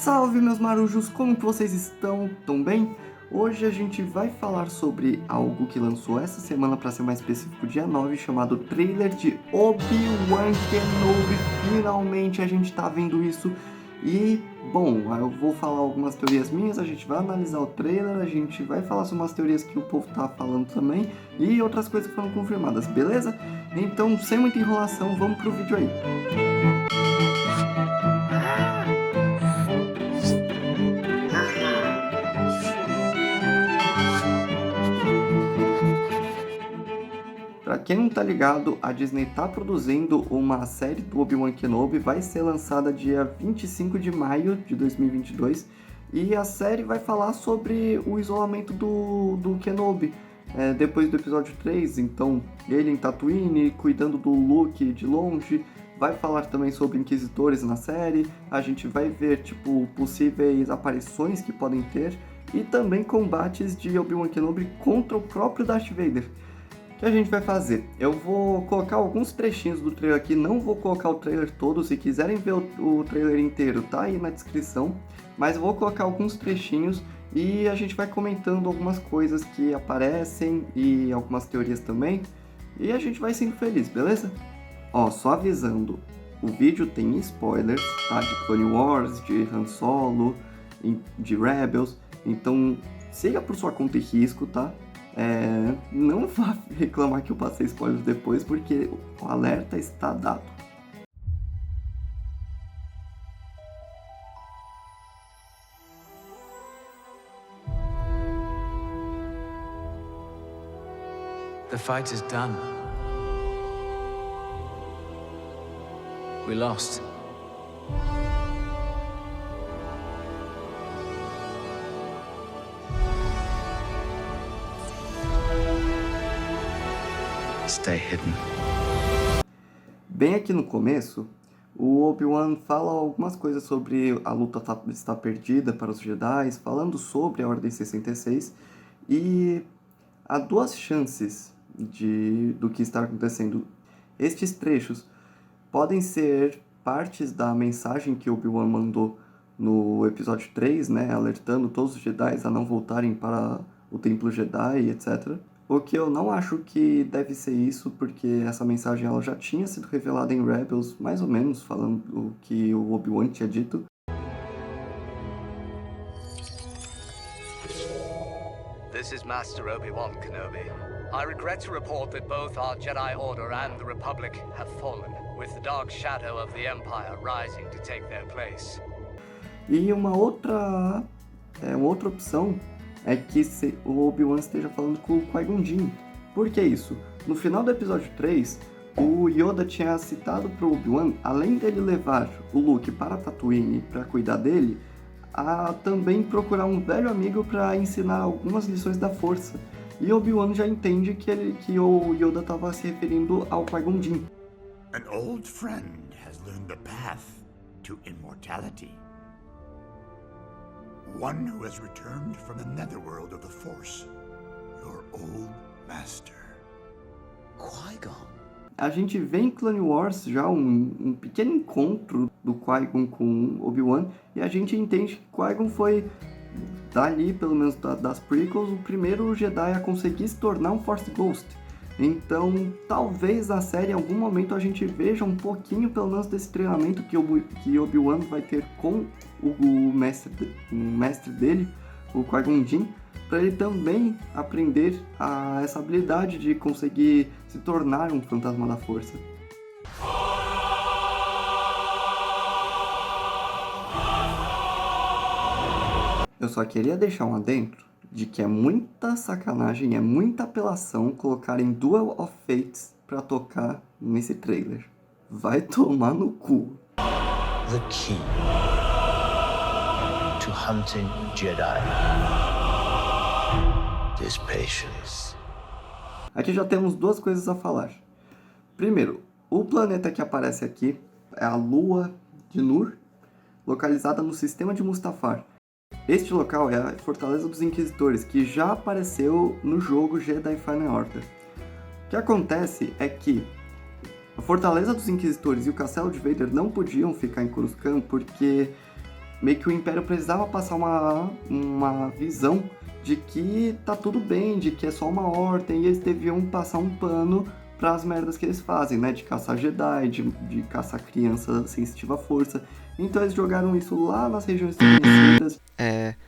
Salve meus marujos, como que vocês estão? Tão bem? Hoje a gente vai falar sobre algo que lançou essa semana, para ser mais específico, dia 9, chamado trailer de Obi-Wan Kenobi. Finalmente a gente tá vendo isso. E, bom, eu vou falar algumas teorias minhas, a gente vai analisar o trailer, a gente vai falar sobre umas teorias que o povo tá falando também e outras coisas que foram confirmadas, beleza? Então, sem muita enrolação, vamos pro vídeo aí. Pra quem não tá ligado, a Disney tá produzindo uma série do Obi-Wan Kenobi, vai ser lançada dia 25 de maio de 2022, e a série vai falar sobre o isolamento do Kenobi, depois do episódio 3, então ele em Tatooine, cuidando do Luke de longe, vai falar também sobre inquisitores na série, a gente vai ver, possíveis aparições que podem ter, e também combates de Obi-Wan Kenobi contra o próprio Darth Vader. O que a gente vai fazer? Eu vou colocar alguns trechinhos do trailer aqui, não vou colocar o trailer todo, se quiserem ver o trailer inteiro tá aí na descrição, mas eu vou colocar alguns trechinhos e a gente vai comentando algumas coisas que aparecem e algumas teorias também, e a gente vai sendo feliz, beleza? Ó, só avisando, o vídeo tem spoilers, tá? De Clone Wars, de Han Solo, de Rebels, então siga por sua conta e risco, tá? Não vá reclamar que eu passei spoilers depois, porque o alerta está dado. The fight is done. We lost. Stay hidden. Bem aqui no começo, o Obi-Wan fala algumas coisas sobre a luta estar perdida para os Jedi, falando sobre a Ordem 66, e há duas chances do que está acontecendo. Estes trechos podem ser partes da mensagem que Obi-Wan mandou no episódio 3, né, alertando todos os Jedi a não voltarem para o Templo Jedi, etc. O que eu não acho que deve ser isso, porque essa mensagem ela já tinha sido revelada em Rebels, mais ou menos, falando o que o Obi-Wan tinha dito. This is Master Obi-Wan Kenobi. I regret to report that both our Jedi Order and the Republic have fallen, with the dark shadow of the Empire rising to take their place. E uma outra opção é que o Obi-Wan esteja falando com o Qui-Gon Jinn. Por que isso? No final do episódio 3, o Yoda tinha citado para o Obi-Wan, além dele levar o Luke para Tatooine para cuidar dele, a também procurar um velho amigo para ensinar algumas lições da força. E Obi-Wan já entende que o Yoda estava se referindo ao Qui-Gon Jinn. An old friend has learned the path to immortality. One who has returned from the netherworld of the Force. Your old master. Qui-Gon. A gente vê em Clone Wars já um pequeno encontro do Qui-Gon com Obi-Wan, e a gente entende que Qui-Gon foi, dali pelo menos das prequels, o primeiro Jedi a conseguir se tornar um Force Ghost. Então, talvez na série, em algum momento, a gente veja um pouquinho, pelo menos, desse treinamento que Obi-Wan vai ter com o mestre dele, o Qui-Gon Jinn, para ele também aprender essa habilidade de conseguir se tornar um fantasma da força. Eu só queria deixar um adentro de que é muita sacanagem, é muita apelação colocarem Duel of Fates pra tocar nesse trailer. Vai tomar no cu. The key to hunting Jedi is patience. Aqui já temos duas coisas a falar. Primeiro, o planeta que aparece aqui é a Lua de Nur, localizada no sistema de Mustafar. Este local é a Fortaleza dos Inquisitores, que já apareceu no jogo Jedi Fallen Order. O que acontece é que a Fortaleza dos Inquisitores e o Castelo de Vader não podiam ficar em Coruscant porque meio que o Império precisava passar uma visão de que tá tudo bem, de que é só uma ordem, e eles deviam passar um pano para as merdas que eles fazem, né? De caçar Jedi, de caçar criança sensitiva à força. Então eles jogaram isso lá nas regiões desconhecidas.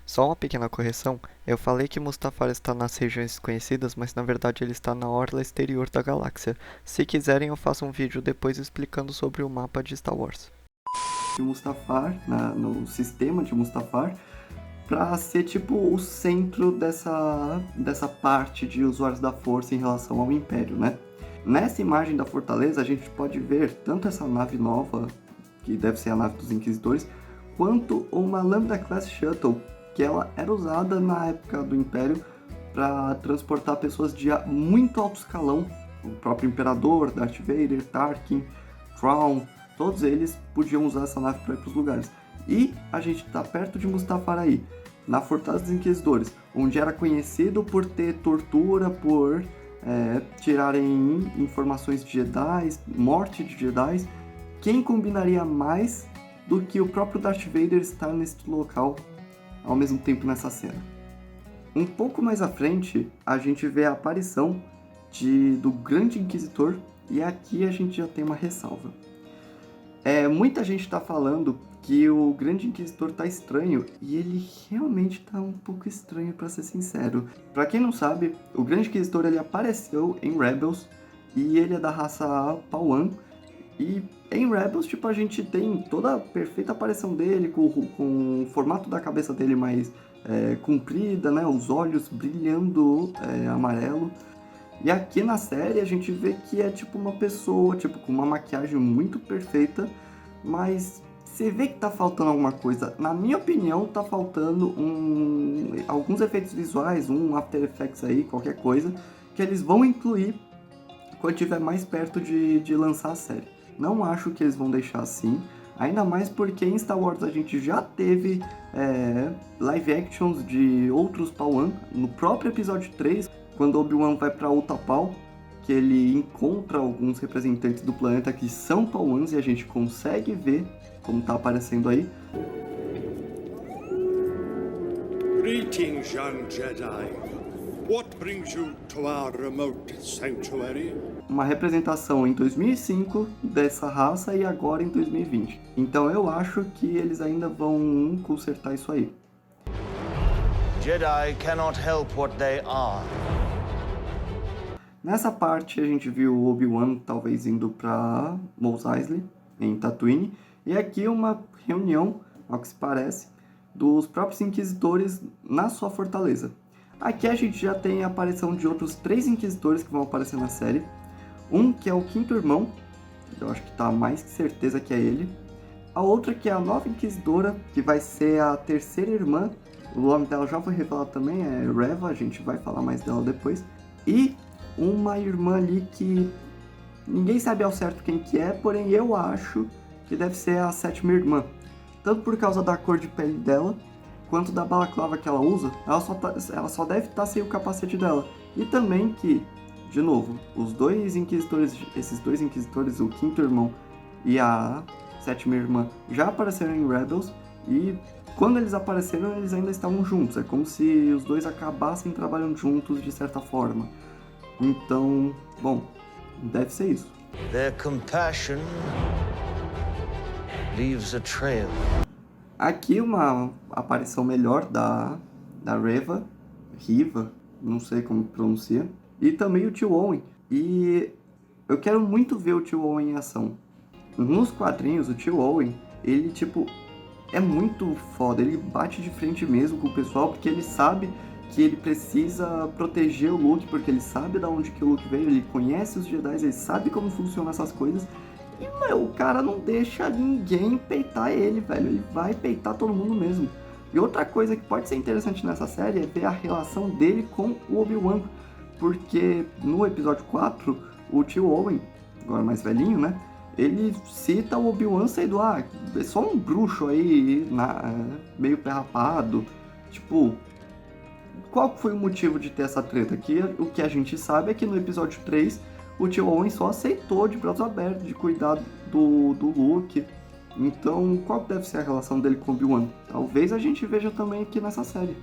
Só uma pequena correção. Eu falei que Mustafar está nas regiões desconhecidas, mas na verdade ele está na orla exterior da galáxia. Se quiserem eu faço um vídeo depois explicando sobre o mapa de Star Wars. De Mustafar, no sistema de Mustafar, para ser tipo o centro dessa parte de usuários da força em relação ao Império, né? Nessa imagem da fortaleza a gente pode ver tanto essa nave nova, que deve ser a nave dos Inquisidores, quanto uma Lambda Class Shuttle, que ela era usada na época do Império para transportar pessoas de muito alto escalão. O próprio Imperador, Darth Vader, Tarkin, Thrawn, todos eles podiam usar essa nave para ir para os lugares. E a gente está perto de Mustafar aí, na Fortaleza dos Inquisidores, onde era conhecido por ter tortura, por tirarem informações de Jedi, morte de Jedi. Quem combinaria mais do que o próprio Darth Vader estar nesse local ao mesmo tempo nessa cena? Um pouco mais à frente, a gente vê a aparição do Grande Inquisitor, e aqui a gente já tem uma ressalva. Muita gente está falando que o Grande Inquisitor tá estranho, e ele realmente tá um pouco estranho, para ser sincero. Para quem não sabe, o Grande Inquisitor ele apareceu em Rebels, e ele é da raça Pau'an, e em Rebels, tipo, a gente tem toda a perfeita aparição dele, com o formato da cabeça dele mais comprida, né, os olhos brilhando amarelo. E aqui na série a gente vê que é tipo uma pessoa, tipo, com uma maquiagem muito perfeita, mas você vê que tá faltando alguma coisa. Na minha opinião, tá faltando alguns efeitos visuais, um After Effects aí, qualquer coisa, que eles vão incluir quando estiver mais perto de lançar a série. Não acho que eles vão deixar assim, ainda mais porque em Star Wars a gente já teve live actions de outros Pau'an. No próprio episódio 3, quando Obi-Wan vai para Utapau, que ele encontra alguns representantes do planeta que são Pau'ans, e a gente consegue ver como tá aparecendo aí. Greetings, young Jedi. What brings you to our remote sanctuary? Uma representação em 2005 dessa raça e agora em 2020. Então eu acho que eles ainda vão consertar isso aí. Jedi cannot help what they are. Nessa parte a gente viu o Obi-Wan talvez indo para Mos Eisley, em Tatooine, e aqui uma reunião, ao que se parece, dos próprios Inquisidores na sua fortaleza. Aqui a gente já tem a aparição de outros 3 Inquisidores que vão aparecer na série. Um que é o quinto irmão, eu acho que tá mais que certeza que é ele. A outra que é a nova Inquisidora, que vai ser a terceira irmã. O nome dela já foi revelado também, é Reva, a gente vai falar mais dela depois. E uma irmã ali que ninguém sabe ao certo quem que é, porém eu acho que deve ser a sétima irmã. Tanto por causa da cor de pele dela, quanto da balaclava que ela usa, ela só deve estar sem o capacete dela. E também que, de novo, esses dois inquisitores, o quinto irmão e a sétima irmã, já apareceram em Rebels, e quando eles apareceram, eles ainda estavam juntos. É como se os dois acabassem trabalhando juntos de certa forma. Então, bom, deve ser isso. Their compassion leaves a trail. Aqui uma aparição melhor da Riva, não sei como pronuncia, e também o Tio Owen. E eu quero muito ver o Tio Owen em ação. Nos quadrinhos, o Tio Owen, ele tipo, é muito foda, ele bate de frente mesmo com o pessoal, porque ele sabe que ele precisa proteger o Luke, porque ele sabe de onde que o Luke veio, ele conhece os Jedi, ele sabe como funcionam essas coisas. E, o cara não deixa ninguém peitar ele, velho. Ele vai peitar todo mundo mesmo. E outra coisa que pode ser interessante nessa série é ver a relação dele com o Obi-Wan. Porque no episódio 4, o Tio Owen, agora mais velhinho, né? Ele cita o Obi-Wan sendo, é só um bruxo aí, meio perrapado. Tipo, qual foi o motivo de ter essa treta? Que o que a gente sabe é que no episódio 3... o Tio Owen só aceitou de braços abertos de cuidar do Luke Então, qual deve ser a relação dele com Obi-Wan? Talvez a gente veja também aqui nessa série.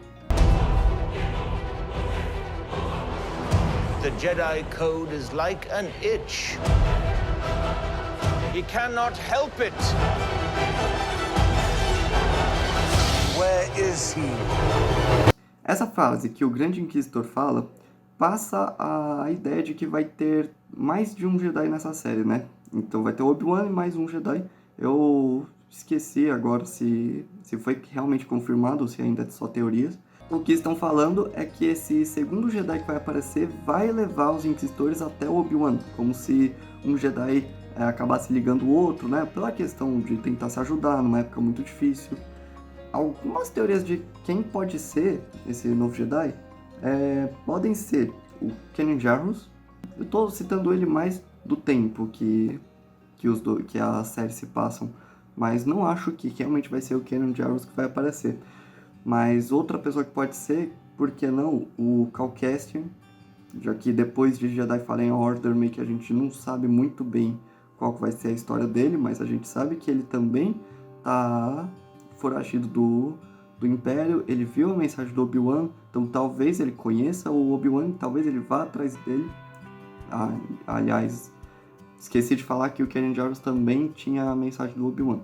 The Jedi Code is like an itch. He cannot help it. Where is he? Essa frase que o Grande Inquisitor fala passa a ideia de que vai ter mais de um Jedi nessa série, né? Então vai ter Obi-Wan e mais um Jedi. Eu esqueci agora se foi realmente confirmado ou se ainda é só teorias. O que estão falando é que esse segundo Jedi que vai aparecer vai levar os Inquisitores até o Obi-Wan, como se um Jedi acabasse ligando o outro, né? Pela questão de tentar se ajudar numa época muito difícil. Algumas teorias de quem pode ser esse novo Jedi podem ser o Kanan Jarrus. Eu estou citando ele mais do tempo que as séries se passam, mas não acho que realmente vai ser o Kanan Jarrus que vai aparecer. Mas outra pessoa que pode ser, por que não, o Cal Kestis, já que depois de Jedi Fallen Order meio que a gente não sabe muito bem qual vai ser a história dele, mas a gente sabe que ele também tá foragido do Império, ele viu a mensagem do Obi-Wan, então talvez ele conheça o Obi-Wan, talvez ele vá atrás dele. Aliás, esqueci de falar que o Kanan Jarrus também tinha a mensagem do Obi-Wan.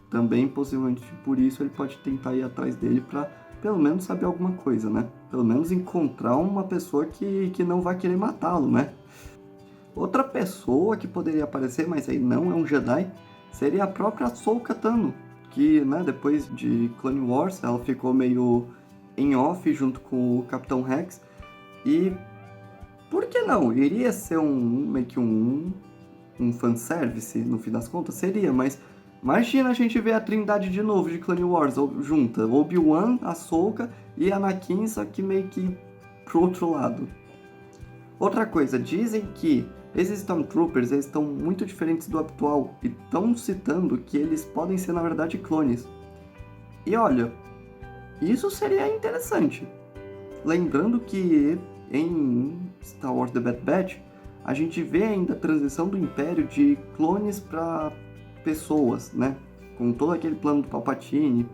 Também, possivelmente, por isso, ele pode tentar ir atrás dele pra, pelo menos, saber alguma coisa, né? Pelo menos encontrar uma pessoa que não vai querer matá-lo, né? Outra pessoa que poderia aparecer, mas aí não é um Jedi, seria a própria Ahsoka Tano, que, né, depois de Clone Wars, ela ficou meio em off junto com o Capitão Rex, e por que não? Iria ser meio que um fanservice, no fim das contas? Seria, mas imagina a gente ver a trindade de novo de Clone Wars junta, Obi-Wan, Ahsoka e Anakin, só que meio que pro outro lado. Outra coisa, dizem que esses Stormtroopers eles estão muito diferentes do habitual e estão citando que eles podem ser na verdade clones. E olha, isso seria interessante. Lembrando que em Star Wars The Bad Batch, a gente vê ainda a transição do Império de clones para pessoas, né? Com todo aquele plano do Palpatine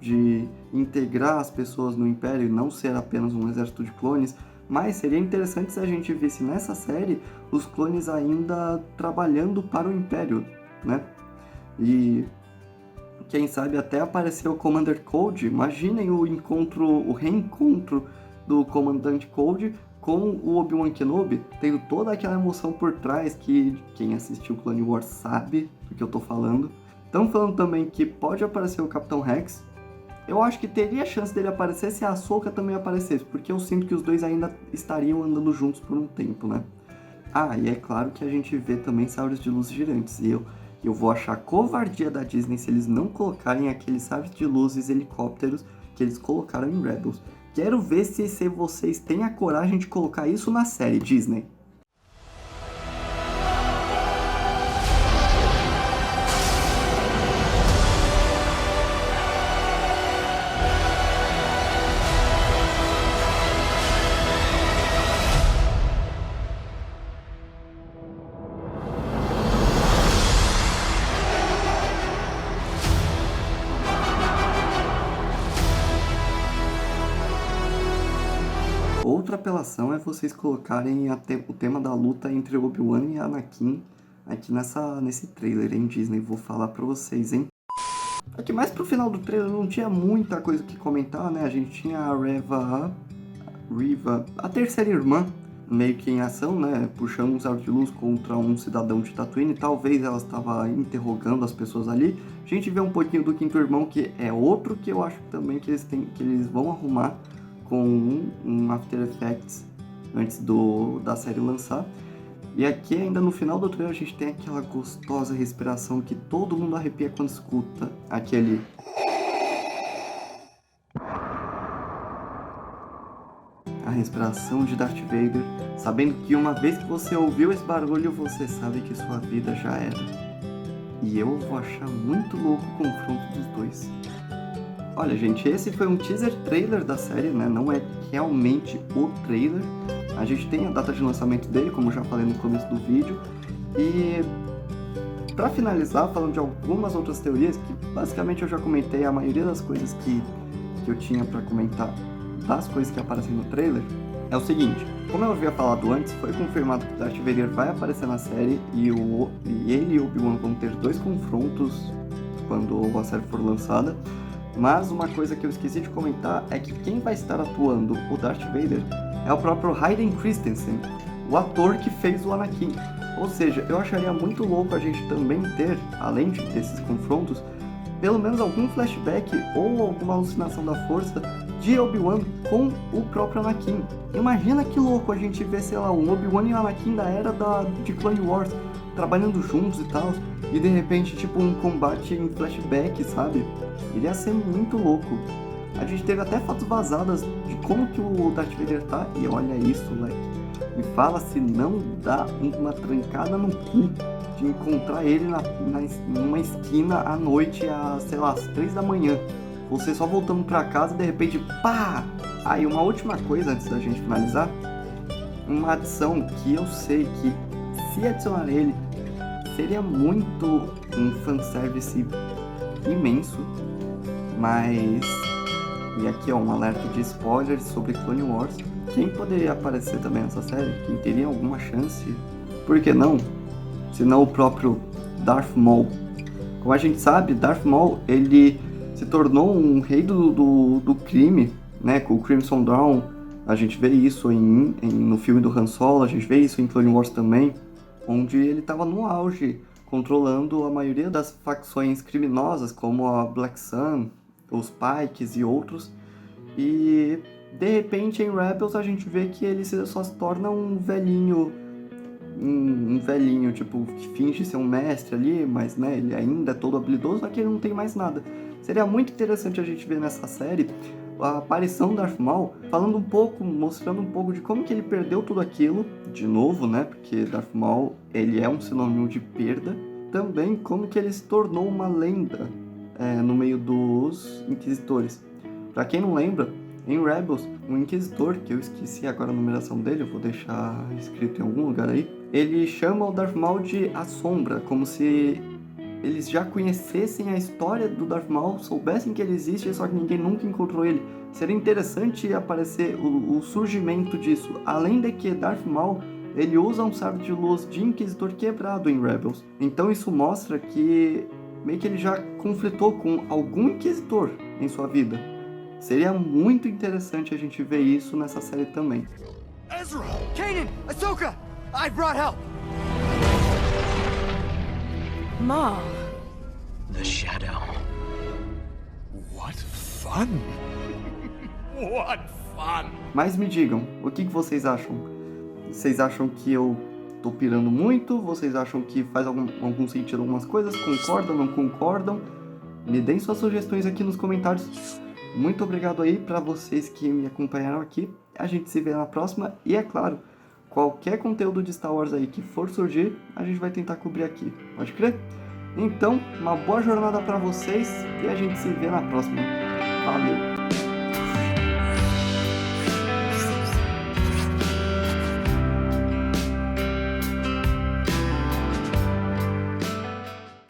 de integrar as pessoas no Império e não ser apenas um exército de clones. Mas seria interessante se a gente visse nessa série os clones ainda trabalhando para o Império, né? E quem sabe até aparecer o Commander Code. Imaginem o reencontro do Comandante Code com o Obi-Wan Kenobi, tendo toda aquela emoção por trás que quem assistiu Clone Wars sabe do que eu tô falando. Estão falando também que pode aparecer o Capitão Rex. Eu acho que teria chance dele aparecer se a Ahsoka também aparecesse, porque eu sinto que os dois ainda estariam andando juntos por um tempo, né? E é claro que a gente vê também sabres de luz girantes, e eu vou achar covardia da Disney se eles não colocarem aqueles sabres de luzes helicópteros que eles colocaram em Rebels. Quero ver se vocês têm a coragem de colocar isso na série, Disney. Outra apelação é vocês colocarem o tema da luta entre Obi-Wan e Anakin aqui nesse trailer, hein, Disney? Vou falar pra vocês, hein? Aqui mais pro final do trailer não tinha muita coisa que comentar, né? A gente tinha a Reva, a terceira irmã, meio que em ação, né? Puxando um sabre de luz contra um cidadão de Tatooine. Talvez ela estava interrogando as pessoas ali. A gente vê um pouquinho do quinto irmão, que é outro que eu acho também que eles vão arrumar com um After Effects antes da série lançar. E aqui ainda no final do trailer a gente tem aquela gostosa respiração que todo mundo arrepia quando escuta aquele... A respiração de Darth Vader, sabendo que uma vez que você ouviu esse barulho, você sabe que sua vida já era. E eu vou achar muito louco o confronto dos dois. Olha, gente, esse foi um teaser trailer da série, né? Não é realmente o trailer. A gente tem a data de lançamento dele, como eu já falei no começo do vídeo. E Pra finalizar, falando de algumas outras teorias, que basicamente eu já comentei a maioria das coisas que eu tinha pra comentar, das coisas que aparecem no trailer, é o seguinte: como eu havia falado antes, foi confirmado que Darth Vader vai aparecer na série e ele e Obi-Wan vão ter 2 confrontos quando a série for lançada. Mas uma coisa que eu esqueci de comentar é que quem vai estar atuando o Darth Vader é o próprio Hayden Christensen, o ator que fez o Anakin. Ou seja, eu acharia muito louco a gente também ter, além desses confrontos, pelo menos algum flashback ou alguma alucinação da força de Obi-Wan com o próprio Anakin. Imagina que louco a gente ver, sei lá, um Obi-Wan e o Anakin da era de Clone Wars, trabalhando juntos e tal, e de repente, tipo, um combate em flashback, sabe? Iria ser muito louco. A gente teve até fotos vazadas de como que o Darth Vader tá, e olha isso, moleque. Me fala se não dá uma trancada no cu de encontrar ele numa esquina à noite, sei lá, às 3 da manhã. Você só voltando pra casa e de repente, pá! E uma última coisa antes da gente finalizar. Uma adição que eu sei que, se adicionar ele, seria muito um fanservice imenso. Mas, e aqui ó, um alerta de spoilers sobre Clone Wars. Quem poderia aparecer também nessa série? Quem teria alguma chance? Por que não? Se não o próprio Darth Maul. Como a gente sabe, Darth Maul, ele se tornou um rei do crime, né? Com o Crimson Dawn. A gente vê isso no filme do Han Solo, a gente vê isso em Clone Wars também, onde ele estava no auge, controlando a maioria das facções criminosas, como a Black Sun, os Pikes e outros. E de repente em Rebels a gente vê que ele só se torna um velhinho, tipo, que finge ser um mestre ali, mas né, ele ainda é todo habilidoso, só que ele não tem mais nada. Seria muito interessante a gente ver nessa série a aparição do Darth Maul, falando um pouco, mostrando um pouco de como que ele perdeu tudo aquilo, de novo, né, porque Darth Maul, ele é um sinônimo de perda, também como que ele se tornou uma lenda no meio dos Inquisitores. Pra quem não lembra, em Rebels, um Inquisitor, que eu esqueci agora a numeração dele, eu vou deixar escrito em algum lugar aí, ele chama o Darth Maul de A Sombra, como se eles já conhecessem a história do Darth Maul, soubessem que ele existe, só que ninguém nunca encontrou ele. Seria interessante aparecer o surgimento disso, além de que Darth Maul, ele usa um sabre de luz de Inquisitor quebrado em Rebels. Então isso mostra que meio que ele já conflitou com algum Inquisitor em sua vida. Seria muito interessante a gente ver isso nessa série também. Ezra! Kanan! Ahsoka! I brought help! Maul. The Shadow. What fun! What fun! Mas me digam, o que vocês acham? Vocês acham que eu tô pirando muito? Vocês acham que faz algum sentido algumas coisas? Concordam, não concordam? Me deem suas sugestões aqui nos comentários. Muito obrigado aí para vocês que me acompanharam aqui. A gente se vê na próxima. E é claro, qualquer conteúdo de Star Wars aí que for surgir, a gente vai tentar cobrir aqui. Pode crer? Então, uma boa jornada para vocês e a gente se vê na próxima. Valeu!